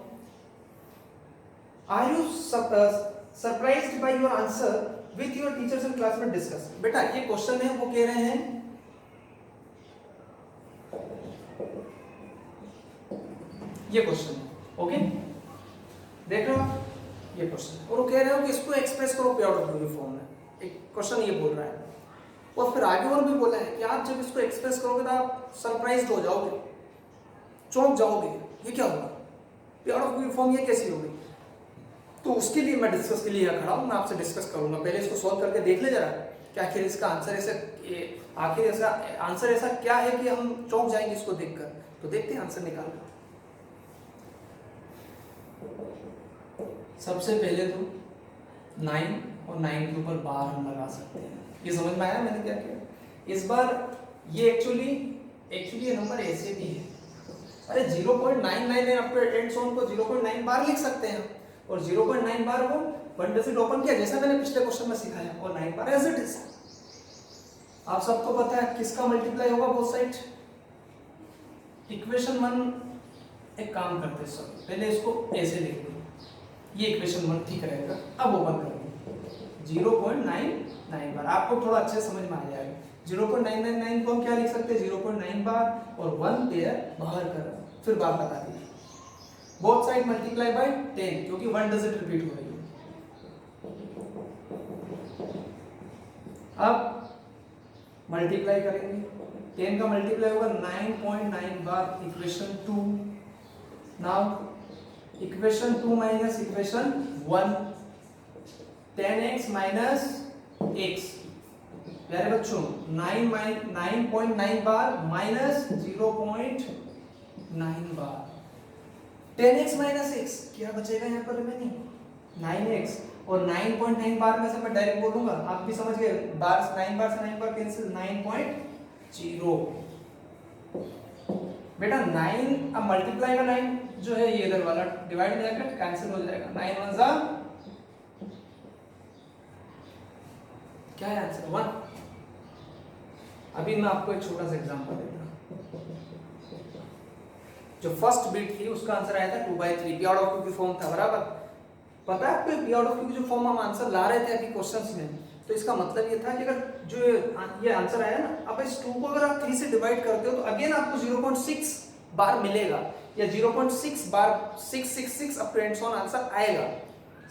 Are you surprised by your answer with your teachers and classmate discuss. बेटा ये क्वेश्चन है, वो कह रहे हैं ये क्वेश्चन है, ओके देख रहे हो आप, ये क्वेश्चन, और वो कह रहे हो कि इसको एक्सप्रेस करो P out of Q form में। एक क्वेश्चन ये बोल रहा है, और फिर आगे और भी बोला है कि आप जब इसको एक्सप्रेस करोगे तो आप सरप्राइज्ड हो जाओगे, चौंक जाओगे, ये क्या होगा, P out of Q form ये कैसी होगी। तो उसके लिए मैं डिस्कस के लिए यहाँ खड़ा हूँ, मैं आपसे डिस्कस करूंगा। पहले इसको सॉल्व करके देख ले जरा, क्या आखिर इसका आंसर ऐसा आंसर ऐसा क्या है कि हम चौंक जाएंगे इसको देखकर। तो देखते हैं आंसर निकाल। सबसे पहले तो 9 और 9 के ऊपर बार हम लगा सकते हैं। ये समझ में आया मैंने क्या किया। इस बार ये एक्चुअली ये नंबर ऐसे भी है, अरे 0.999 up to and so on को 0.9 बार लिख सकते हैं, और 0.9 बार को 1 डिजिट ओपन किया जैसा मैंने पिछले क्वेश्चन में सिखाया, और 9 बार एज इट इज। आप सबको पता है किसका मल्टीप्लाई होगा बोथ साइड। इक्वेशन 1 एक काम करते सब, पहले इसको ऐसे लिख लो, ये इक्वेशन 1 ठीक रहेगा। अब ओपन कर दो 0.99 बार, आपको थोड़ा अच्छे समझ में आ जाएगा। 0.999 को हम क्या लिख सकते हैं, 0.9 बार और 1 पेयर बाहर कर, फिर बात बता दीजिए। बोथ साइड मल्टीप्लाई बाय 10, क्योंकि 1 डिजिट रिपीट हो रही है। अब मल्टीप्लाई करेंगे, 10 का मल्टीप्लाई होगा 9.9 बार equation 2। Now equation 2 minus equation 1, 10x minus x, प्यारे बच्चों 9.9 बार माइनस 0.9 बार, 10x माइनस x, क्या बचेगा यहाँ पर रिमेनिंग 9x, और 9.9 बार में से मैं डायरेक्ट बोलूंगा, आप भी समझ गए, बार 9 बार से 9 बार कैंसिल, 9.0। बेटा 9 अब मल्टीप्लाई का 9 जो है ये इधर वाला डिवाइड हो जाएगा, कैंसिल हो जाएगा, 9 1 जा क्या है आंसर 1। अभी मैं आपको एक छोटा सा एग्जांपल देता हूं। जो फर्स्ट बिट थी उसका आंसर आया था 2/3, पी आउट ऑफ क्यू की फॉर्म था, बराबर। पता है आपको पी आउट ऑफ क्यू की जो फॉर्म हम आंसर ला रहे थे अभी क्वेश्चंस में, तो इसका मतलब ये था कि अगर जो ये आंसर आया ना, अब इस 2 को अगर आप 3 से डिवाइड करते हो तो अगेन आपको 0.6 बार मिलेगा, या 0.6 bar 666 up to and so on answer आएगा।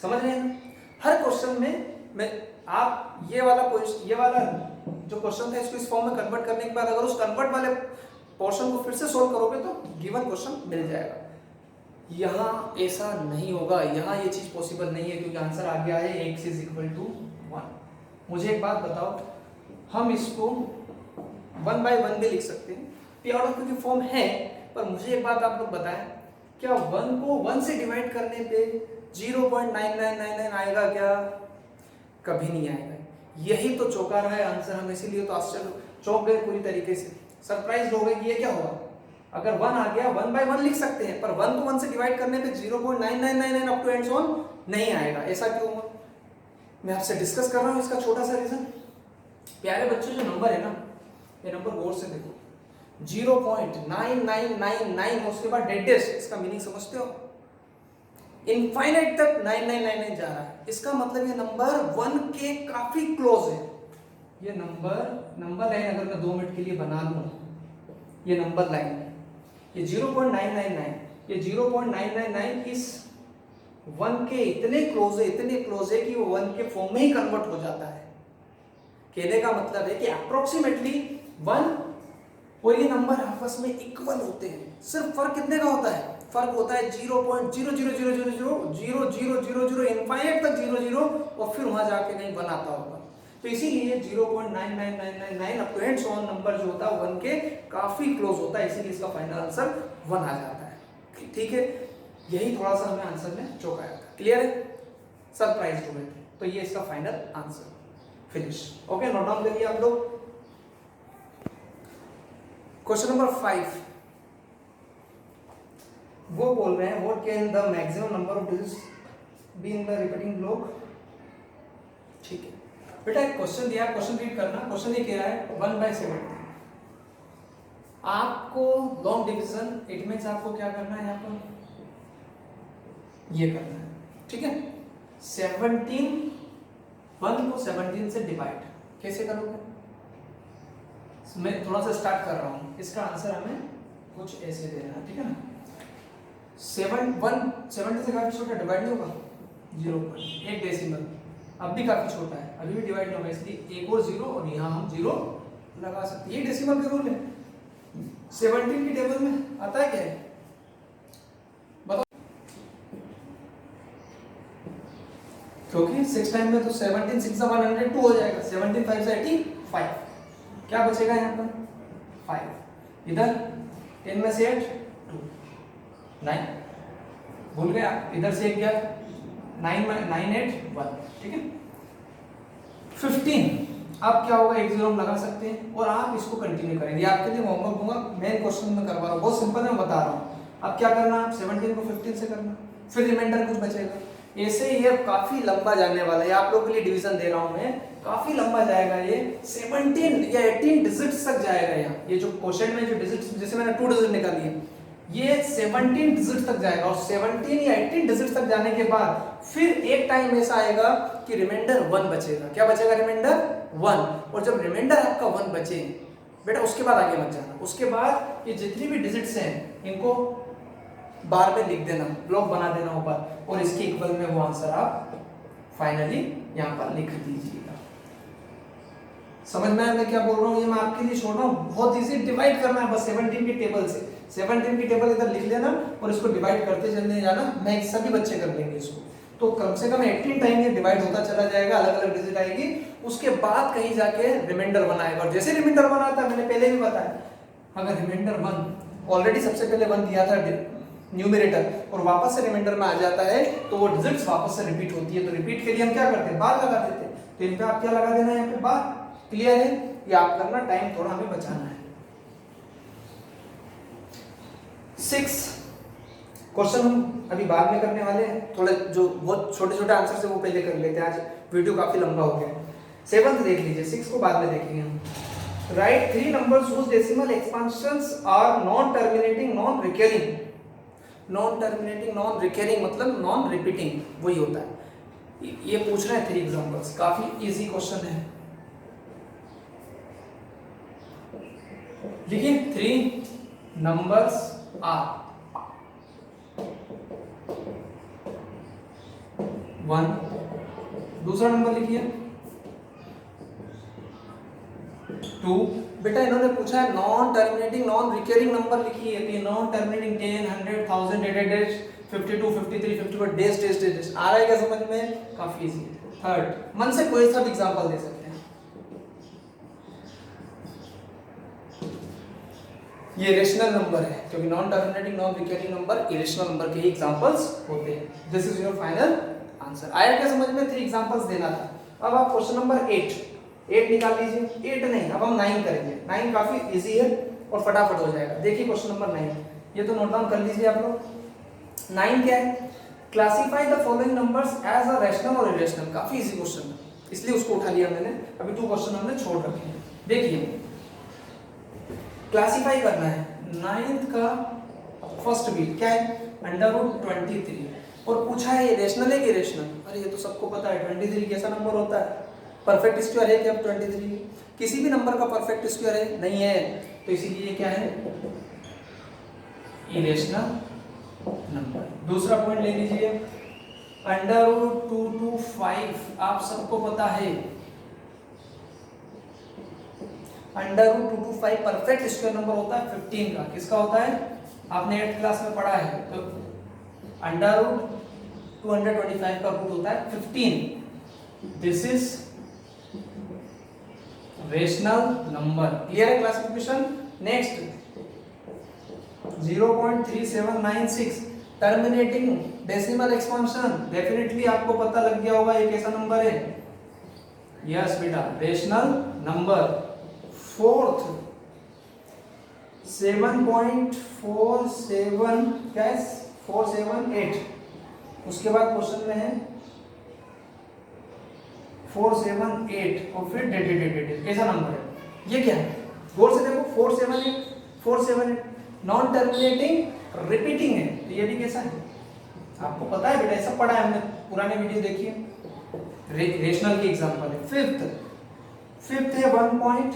समझ रहे हैं? हर क्वेश्चन में मैं आप ये वाला जो क्वेश्चन था इसको इस फॉर्म में कन्वर्ट करने के बाद अगर उस कन्वर्ट वाले पोर्शन को फिर से सोल्व करोगे तो गिवन क्वेश्चन मिल जाएगा। यहाँ ऐसा नहीं होगा, यहाँ ये चीज पॉसिबल नहीं है, क्योंकि आंसर आ गया है x इज इक्वल टू 1। मुझे एक बात बताओ, हम इसको 1/1 भी लिख सकते हैं, पी आउट ऑफ क्यू की फॉर्म है, पर मुझे एक बात आप लोग बताएं, क्या 1 को 1 से डिवाइड करने पे 0.9999 आएगा क्या? कभी नहीं आएगा। यही तो चौंका रहा है आंसर, हम इसीलिए तो आश्चर्य चौंक गए पूरी तरीके से, सरप्राइज हो गए कि ये क्या हुआ। अगर 1 आ गया 1/1 लिख सकते हैं, पर 1 को 1 से डिवाइड करने पे 0.9999 up to and so on नहीं आएगा। ऐसा क्यों हुआ? मैं आपसे डिस्कस कर रहा हूं इसका छोटा सा रीजन। प्यारे बच्चों, जो नंबर है ना, ये नंबर गौर से देखो, 0.9999 उसके बाद डेडेस्ट, इसका मीनिंग समझते हो? इनफाइनाइट तक 9999 जा रहा है, इसका मतलब ये नंबर 1 के काफी क्लोज है। ये नंबर लाइन अगर मैं 2 मिनट के लिए बना लूं, ये नंबर लाइन, ये 0.999, ये 0.999 इस 1 के इतने क्लोज है कि वो 1 के फॉर्म में ही कन्वर्ट हो जाता है। कहने का मतलब है कि अप्रोक्सीमेटली 1 और ये नंबर आपस में इक्वल होते हैं। सिर्फ फर्क कितने का होता है? फर्क होता है 0.000000000 इनफाइनाइट तक 00 और फिर वहां जाके नहीं 1 आता होगा। तो इसीलिए 0.99999 up to and so on number जो होता है 1 के काफी क्लोज होता है, इसीलिए इसका फाइनल आंसर 1 आ जाता है। ठीक है, यही थोड़ा सा हमें आंसर में चौंकाया था। क्लियर है? सरप्राइज हो गए थे। तो ये इसका final answer, finish. Okay, note down करिए आप लोग। क्वेश्चन नंबर 5, वो बोल रहे हैं what can the maximum number of digits be in the repeating block. ठीक है बेटा, एक क्वेश्चन दिया, क्वेश्चन रीड करना। क्वेश्चन ये कह रहा है 1/7। आपको लॉन्ग डिवीजन, इट मींस आपको क्या करना है, यहाँ पर ये करना है। ठीक है, 17, 1 को 17 से डिवाइड कैसे करोगे? मैं थोड़ा सा स्टार्ट कर रहा हूँ, इसका आंसर हमें कुछ ऐसे देना है। ठीक है ना, 70 से काफी छोटा, डिवाइड नहीं होगा, 0.1 डेसिमल, अब भी काफी छोटा है, अभी भी डिवाइड नहीं होगा, इसलिए एक और 0 और यहाँ हम 0 लगा सकते हैं। ये डेसिमल के रूल है, 17 की टेबल में आता है क्या है बताओ? क्योंकि 6 टाइम में तो 17 6 से 102 हो जाएगा, 17 5 से 85, क्या बचेगा यहाँ पर 5, इधर 10 में से 8 2, 9, भूल गया, इधर से 1 गया, 9 8 1। ठीक है, 15, अब क्या होगा, 1 0 हम लगा सकते हैं और आप इसको कंटिन्यू करेंगे। आपके लिए होमवर्क दूंगा, मेन क्वेश्चन में करवा रहा हूँ, बहुत सिंपल है, मैं बता रहा हूँ। अब क्या करना, आप 17 को 15 से करना, फिर रिमाइंडर कुछ बचेगा, ऐसे ये काफी लंबा जाने वाला है, आप लोगों के लिए डिवीजन दे रहा हूं मैं, काफी लंबा जाएगा ये, 17 या 18 डिजिट्स तक जाएगा यहाँ। ये जो क्वेश्चन में जो डिजिट्स, जैसे मैंने 2 डिजिट निकाली है, ये 17 डिजिट तक जाएगा, और 17 या 18 डिजिट तक जाने के बाद फिर एक टाइम ऐसा आएगा कि रिमाइंडर 1 बचेगा। क्या बचेगा? रिमाइंडर 1। और जब रिमाइंडर आपका 1 बचे बेटा, उसके बाद आगे मत जाना, उसके बाद ये जितनी भी डिजिट्स हैं इनको बार में लिख देना, ब्लॉक बना देना ऊपर, और इसके इक्वल में वो आंसर आप फाइनली यहाँ पर लिख दीजिएगा। समझ में आया मैं क्या बोल रहा हूँ? ये मैं आपके लिए छोड़ रहा हूँ, बहुत इजी, डिवाइड करना है बस 17 की टेबल से। 17 की टेबल इधर लिख लेना और इसको डिवाइड करते चलने जाना, मैं सभी बच्चे कर लेंगे इसको, तो कम से कम 18 टाइम ये डिवाइड होता चला जाएगा, अलग अलग डिजिट आएगी, उसके बाद कहीं जाके रिमाइंडर 1 आएगा। और जैसे रिमाइंडर 1 आता है, मैंने पहले भी बताया, अगर रिमाइंडर 1 ऑलरेडी सबसे पहले 1 दिया था न्यूमरेटर और वापस से रिमाइंडर में आ जाता है, तो वो डिजिट्स वापस से रिपीट होती है। तो रिपीट के लिए हम क्या करते हैं? बार लगा देते हैं। तो इन पे आप क्या लगा देना है? यहाँ पे बार। क्लियर है? ये आप करना, टाइम थोड़ा हमें बचाना है। 6 क्वेश्चन हम अभी बाद में करने वाले हैं, थोड़े जो बहुत छोटे छोटे आंसर से वो पहले कर लेते हैं, आज वीडियो काफी लंबा हो गया। 7th देख लीजिए, 6 को बाद में देखेंगे हम। Right 3 numbers whose decimal expansions are non terminating non recurring। Non terminating non recurring मतलब नॉन रिपीटिंग, वही होता है। ये पूछ रहे हैं 3 एग्जांपल्स, काफी इजी क्वेश्चन है। देखिए 3 numbers are 1, दूसरा नंबर लिखिए 2। बेटा इन्होंने पूछा है non terminating non recurring number लिखिए, तो ये नॉन टर्मिनेटिंग 10, 100, 1000, 800, 52, 53, 54 डेज डेज डेज आ रहा है क्या समझ में? काफी इजी है। 3rd मन से कोई सा भी एग्जांपल दे सकते हैं। ये रेशनल नंबर है, क्योंकि non terminating non recurring number irrational number के ही एग्जांपल्स होते हैं। This is your final answer. आया क्या समझ में? 3 एग्जांपल्स देना था। अब आप क्वेश्चन नंबर 8 निकाल लीजिए। 8 नहीं, अब हम 9 करेंगे। 9 काफी इजी है और फटाफट हो जाएगा। देखिए क्वेश्चन नंबर 9, ये तो नोट डाउन कर लीजिए आप लोग। 9 क्या है? Classify the following numbers as a rational और इरेशनल। काफी इजी क्वेश्चन है, इसलिए उसको उठा लिया मैंने। अभी 2 क्वेश्चन हमने छोड़ रखे हैं। देखिए क्लासिफाई करना है। 9th का फर्स्ट बीट क्या है? √23, और पूछा है ये रेशनल है कि इरेशनल। अरे ये तो सबको पता है, 23 कैसा नंबर होता है? परफेक्ट स्क्वायर है क्या? 23 किसी भी नंबर का परफेक्ट स्क्वायर है? नहीं है, तो इसीलिए क्या है? Irrational number. दूसरा पॉइंट ले लीजिए, √225 आप सबको पता है, √225 परफेक्ट स्क्वायर नंबर होता है 15 का। किसका होता है? आपने 8th क्लास में पढ़ा है, तो √225 का रूट होता है 15। This is rational number. Clear है classification? Next 0.3796 terminating decimal expansion. Definitely आपको पता लग गया होगा ये कैसा नंबर है। यस बेटा, रेशनल नंबर। 4th 7.47 क्या है? 478। उसके बाद क्वेश्चन में है 478 और फिर डेट ऐसा नंबर है। ये क्या है? गौर से देखो, 478 नॉन टर्मिनेटिंग रिपीटिंग है, तो ये भी कैसा है? आपको पता है बेटा, सब पढ़ा है हमने, पुराने वीडियो देखिए। रेशनल की एग्जांपल है। 5th है 1 पॉइंट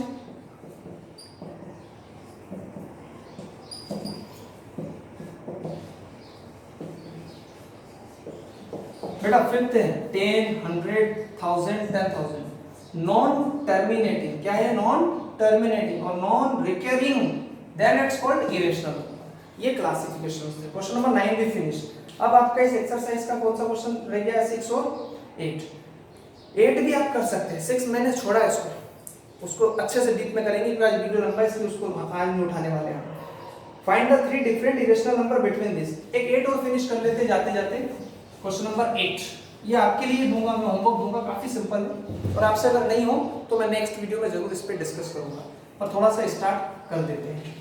बेटा 5th है 10, 100, 1000, 10,000। नॉन टर्मिनेटिंग क्या है? नॉन टर्मिनेटिंग और non recurring, then it's called irrational. ये क्लासिफिकेशंस थे। क्वेश्चन नंबर 9 भी फिनिश। अब आपका इस एक्सरसाइज का कौन सा क्वेश्चन रह गया? 6 और 8 भी आप कर सकते हैं। 6 मैंने छोड़ा है, उसको अच्छे से डीप में करेंगे, क्योंकि आज वीडियो लंबा है, इसलिए उसको आज में उठाने वाले हैं। Find the 3 different irrational number between this. एक 8 और फिनिश कर लेते जाते जाते। क्वेश्चन नंबर 8 ये आपके लिए दूंगा, मैं होमवर्क दूंगा, काफी सिंपल है, और आपसे अगर नहीं हो तो मैं नेक्स्ट वीडियो में जरूर इस पे डिस्कस करूंगा। पर थोड़ा सा स्टार्ट कर देते हैं।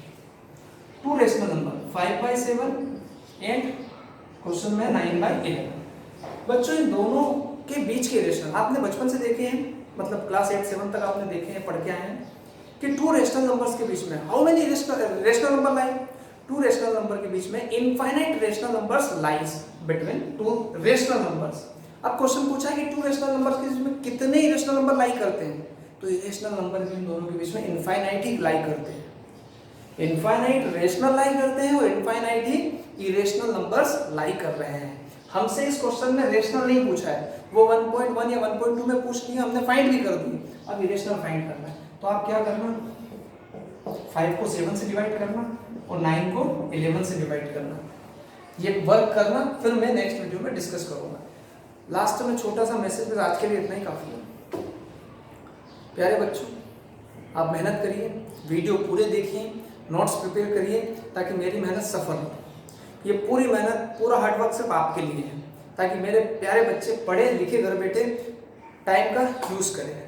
2 रेशनल नंबर 5/7 एंड क्वेश्चन में 9/11। बच्चों इन दोनों के बीच के रेशनल आपने बचपन से देखे हैं, मतलब क्लास 8-7 तक आपने देखे हैं, पढ़ के आए हैं कि टू रेशनल नंबर्स के बीच में how many rational number lie, two rational number के बीच में infinite rational numbers lies between two rational numbers. अब क्वेश्चन पूछा है कि टू रेशनल नंबर्स के बीच में कितने इरेशनल नंबर लाई करते हैं, तो इरेशनल नंबर भी इन दोनों के बीच में इनफाइनाइट ही लाई करते हैं, इनफाइनाइट रेशनल लाई करते हैं और इनफाइनाइट ही इरेशनल नंबर्स लाई कर रहे हैं। हमसे इस क्वेश्चन में रेशनल नहीं पूछा है, वो 1.1 या 1.2 में पूछ लिया, हमने फाइंड भी कर दी, अब इरेशनल फाइंड करना है। तो आप क्या करना, 5 को 7 से डिवाइड करना और 9 को 11 से डिवाइड करना, ये वर्क करना, फिर मैं नेक्स्ट वीडियो में डिस्कस करूंगा। लास्ट में छोटा सा मैसेज, आज के लिए इतना ही काफी है। प्यारे बच्चों, आप मेहनत करिए, वीडियो पूरे देखिए, नोट्स प्रिपेयर करिए ताकि मेरी मेहनत सफल हो। ये पूरी मेहनत, पूरा हार्डवर्क सिर्फ आपके लिए है, ताकि मेरे प्यारे बच्चे पढ़े लिखे घर बैठे टाइम का यूज करें,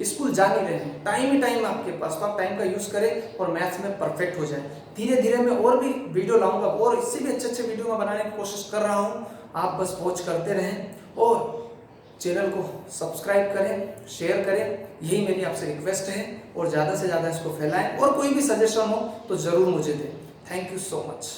स्कूल जा नहीं रहे हैं, टाइम ही टाइम आपके पास, तो आप टाइम का यूज करें और मैथ्स में परफेक्ट हो जाए। धीरे धीरे मैं और भी वीडियो लाऊंगा और इससे भी अच्छे अच्छे वीडियो मैं बनाने की कोशिश कर रहा हूँ। आप बस वॉच करते रहें और चैनल को सब्सक्राइब करें, शेयर करें, यही मेरी आपसे रिक्वेस्ट है, और ज़्यादा से ज़्यादा इसको फैलाएं, और कोई भी सजेशन हो तो ज़रूर मुझे दें। Thank you so much.